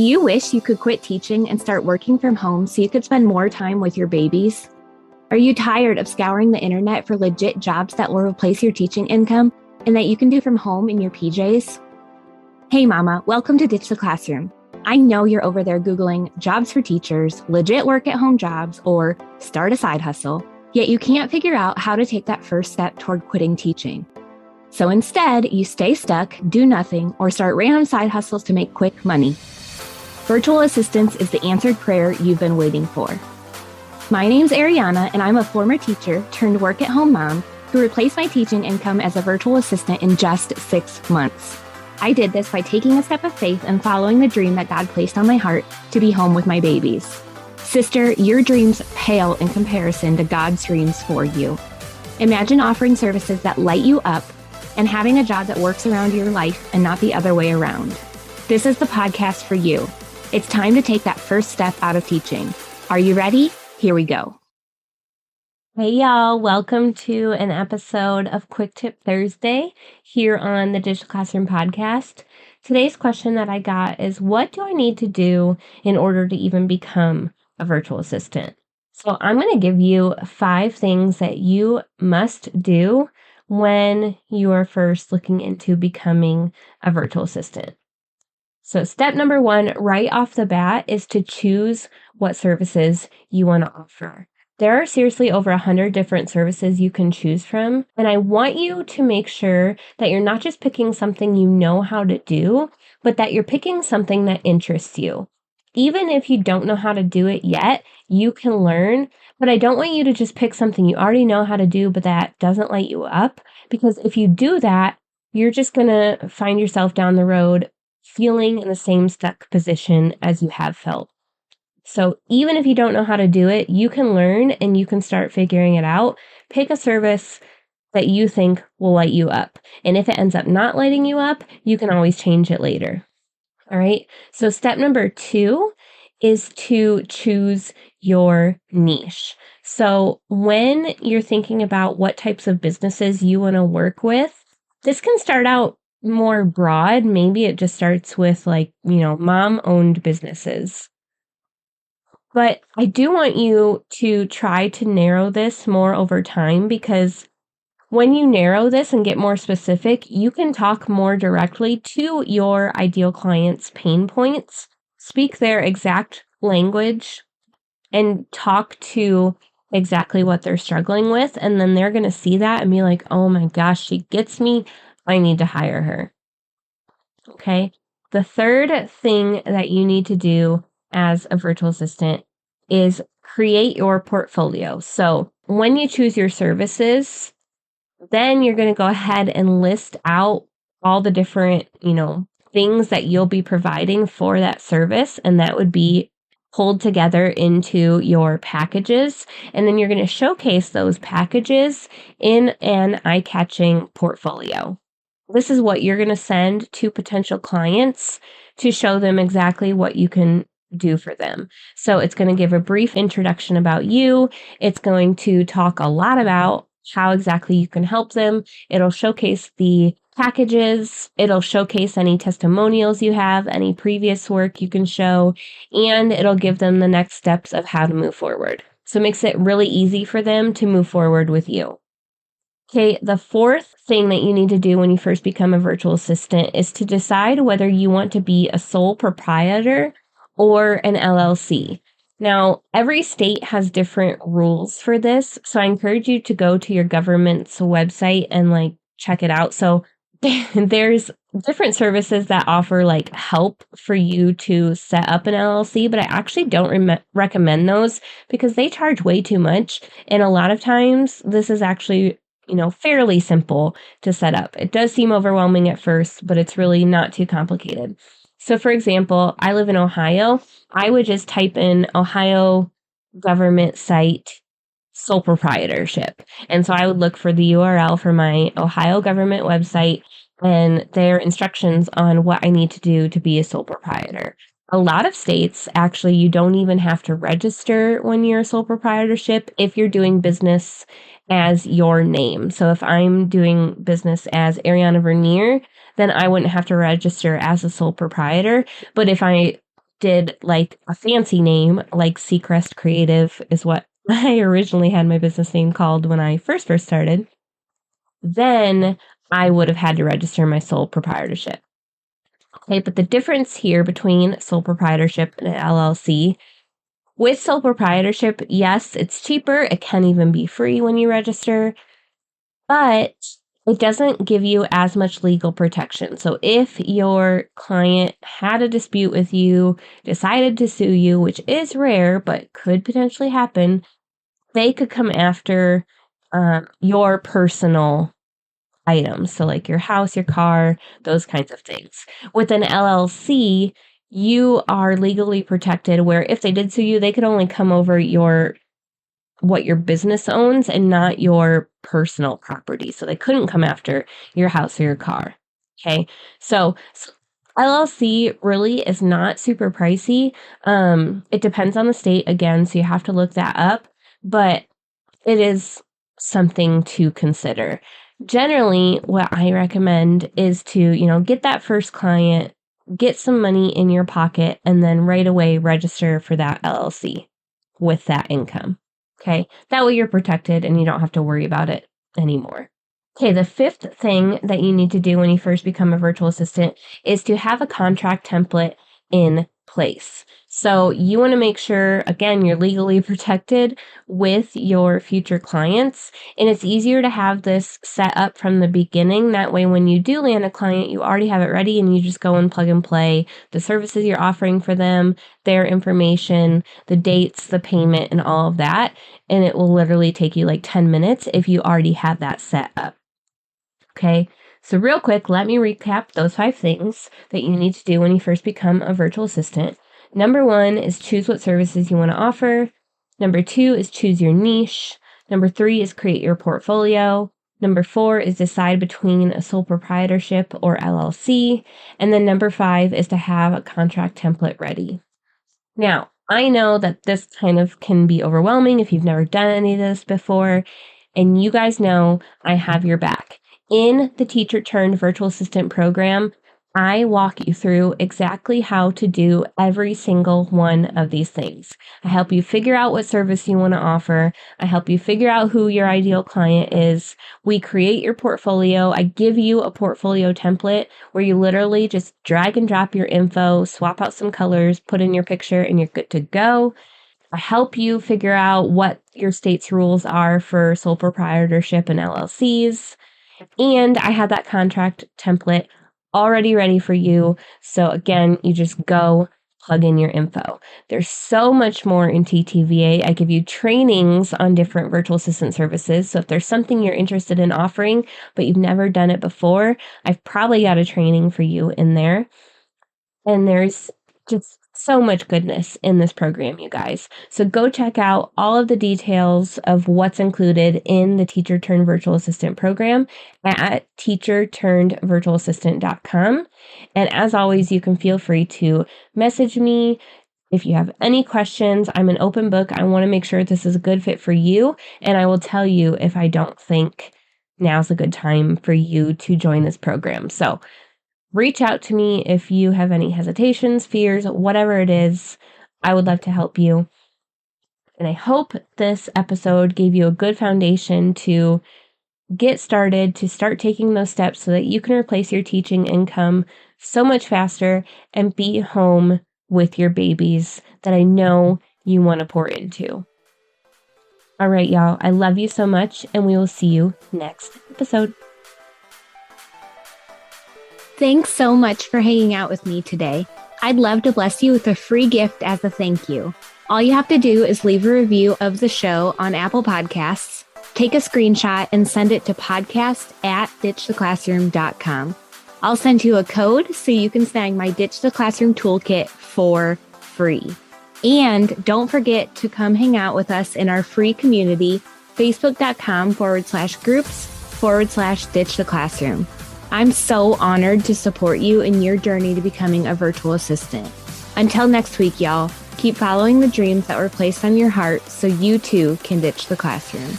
Do you wish you could quit teaching and start working from home so you could spend more time with your babies? Are you tired of scouring the internet for legit jobs that will replace your teaching income and that you can do from home in your PJs? Hey mama, welcome to Ditch the Classroom. I know you're over there Googling jobs for teachers, legit work at home jobs, or start a side hustle, yet you can't figure out how to take that first step toward quitting teaching. So instead, you stay stuck, do nothing, or start random side hustles to make quick money. Virtual assistance is the answered prayer you've been waiting for. My name's Ariana, and I'm a former teacher turned work-at-home mom who replaced my teaching income as a virtual assistant in just 6 months. I did this by taking a step of faith and following the dream that God placed on my heart to be home with my babies. Sister, your dreams pale in comparison to God's dreams for you. Imagine offering services that light you up and having a job that works around your life and not the other way around. This is the podcast for you. It's time to take that first step out of teaching. Are you ready? Here we go. Hey y'all, welcome to an episode of Quick Tip Thursday here on the Digital Classroom podcast. Today's question that I got is, what do I need to do in order to even become a virtual assistant? So I'm going to give you 5 things that you must do when you are first looking into becoming a virtual assistant. So step number 1 right off the bat is to choose what services you want to offer. There are seriously over 100 different services you can choose from, and I want you to make sure that you're not just picking something you know how to do, but that you're picking something that interests you. Even if you don't know how to do it yet, you can learn, but I don't want you to just pick something you already know how to do, but that doesn't light you up, because if you do that, you're just going to find yourself down the road feeling in the same stuck position as you have felt. So even if you don't know how to do it, you can learn and you can start figuring it out. Pick a service that you think will light you up. And if it ends up not lighting you up, you can always change it later. All right. So step number 2 is to choose your niche. So when you're thinking about what types of businesses you want to work with, this can start out more broad. Maybe it just starts with mom-owned businesses. But I do want you to try to narrow this more over time, because when you narrow this and get more specific, you can talk more directly to your ideal client's pain points, speak their exact language, and talk to exactly what they're struggling with. And then they're going to see that and be like, oh my gosh, she gets me. I need to hire her. Okay. The third thing that you need to do as a virtual assistant is create your portfolio. So when you choose your services, then you're going to go ahead and list out all the different, things that you'll be providing for that service. And that would be pulled together into your packages. And then you're going to showcase those packages in an eye-catching portfolio. This is what you're going to send to potential clients to show them exactly what you can do for them. So it's going to give a brief introduction about you. It's going to talk a lot about how exactly you can help them. It'll showcase the packages. It'll showcase any testimonials you have, any previous work you can show, and it'll give them the next steps of how to move forward. So it makes it really easy for them to move forward with you. Okay, the 4th thing that you need to do when you first become a virtual assistant is to decide whether you want to be a sole proprietor or an LLC. Now, every state has different rules for this, so I encourage you to go to your government's website and check it out. So there's different services that offer help for you to set up an LLC, but I actually don't recommend those because they charge way too much. And a lot of times this is actually fairly simple to set up. It does seem overwhelming at first, but it's really not too complicated. So for example, I live in Ohio. I would just type in Ohio government site sole proprietorship. And so I would look for the URL for my Ohio government website and their instructions on what I need to do to be a sole proprietor. A lot of states, actually, you don't even have to register when you're a sole proprietorship if you're doing business as your name. So if I'm doing business as Ariana Vernier, then I wouldn't have to register as a sole proprietor. But if I did like a fancy name, like Seacrest Creative is what I originally had my business name called when I first started, then I would have had to register my sole proprietorship. Okay, but the difference here between sole proprietorship and an LLC, with sole proprietorship, yes, it's cheaper. It can even be free when you register, but it doesn't give you as much legal protection. So if your client had a dispute with you, decided to sue you, which is rare, but could potentially happen, they could come after your personal items. So like your house, your car, those kinds of things. With an LLC, you are legally protected where if they did sue you, they could only come over what your business owns and not your personal property. So they couldn't come after your house or your car. Okay. So LLC really is not super pricey. It depends on the state again, so you have to look that up, but it is something to consider. Generally, what I recommend is to, get that first client, get some money in your pocket, and then right away register for that LLC with that income. Okay, that way you're protected and you don't have to worry about it anymore. Okay, the fifth thing that you need to do when you first become a virtual assistant is to have a contract template in place. So you want to make sure, again, you're legally protected with your future clients. And it's easier to have this set up from the beginning. That way, when you do land a client, you already have it ready and you just go and plug and play the services you're offering for them, their information, the dates, the payment, and all of that. And it will literally take you like 10 minutes if you already have that set up. Okay. So real quick, let me recap those 5 things that you need to do when you first become a virtual assistant. Number 1 is choose what services you want to offer. Number 2 is choose your niche. Number 3 is create your portfolio. Number 4 is decide between a sole proprietorship or LLC. And then number 5 is to have a contract template ready. Now, I know that this kind of can be overwhelming if you've never done any of this before, and you guys know I have your back. In the Teacher Turned Virtual Assistant program, I walk you through exactly how to do every single one of these things. I help you figure out what service you want to offer. I help you figure out who your ideal client is. We create your portfolio. I give you a portfolio template where you literally just drag and drop your info, swap out some colors, put in your picture, and you're good to go. I help you figure out what your state's rules are for sole proprietorship and LLCs. And I have that contract template already ready for you. So again, you just go plug in your info. There's so much more in TTVA. I give you trainings on different virtual assistant services. So if there's something you're interested in offering, but you've never done it before, I've probably got a training for you in there. And there's just so much goodness in this program, you guys. So go check out all of the details of what's included in the Teacher Turned Virtual Assistant program at teacherturnedvirtualassistant.com. And as always, you can feel free to message me if you have any questions. I'm an open book. I want to make sure this is a good fit for you. And I will tell you if I don't think now's a good time for you to join this program. So reach out to me if you have any hesitations, fears, whatever it is. I would love to help you. And I hope this episode gave you a good foundation to get started, to start taking those steps so that you can replace your teaching income so much faster and be home with your babies that I know you want to pour into. All right, y'all. I love you so much, and we will see you next episode. Thanks so much for hanging out with me today. I'd love to bless you with a free gift as a thank you. All you have to do is leave a review of the show on Apple Podcasts, take a screenshot, and send it to podcast@ditchtheclassroom.com. I'll send you a code so you can snag my Ditch the Classroom toolkit for free. And don't forget to come hang out with us in our free community, facebook.com/groups/Ditch the Classroom. I'm so honored to support you in your journey to becoming a virtual assistant. Until next week, y'all, keep following the dreams that were placed on your heart so you too can ditch the classroom.